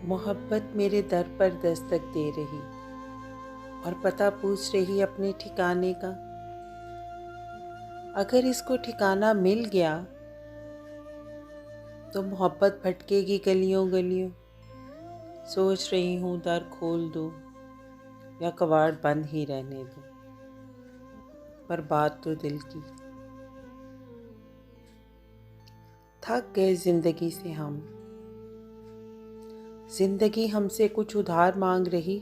मोहब्बत मेरे दर पर दस्तक दे रही और पता पूछ रही अपने ठिकाने का। अगर इसको ठिकाना मिल गया तो मोहब्बत भटकेगी गलियों गलियों। सोच रही हूँ दर खोल दूँ या कबाड़ बंद ही रहने दूँ, पर बात तो दिल की। थक गए जिंदगी से हम, जिंदगी हमसे कुछ उधार मांग रही।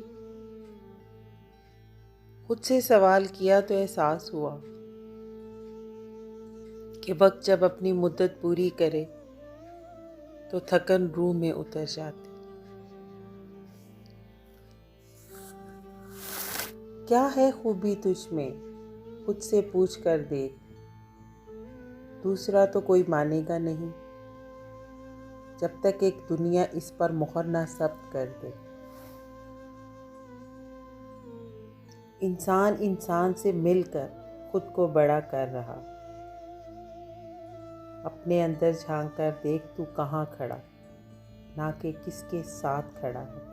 खुद से सवाल किया तो एहसास हुआ कि वक्त जब अपनी मुद्दत पूरी करे तो थकन रूह में उतर जाती। क्या है खूबी तुझ में, खुद से पूछ कर देख। दूसरा तो कोई मानेगा नहीं जब तक एक दुनिया इस पर मोहर ना जब्त कर दे। इंसान इंसान से मिलकर खुद को बड़ा कर रहा। अपने अंदर झांक कर देख तू कहाँ खड़ा, ना कि किसके साथ खड़ा है।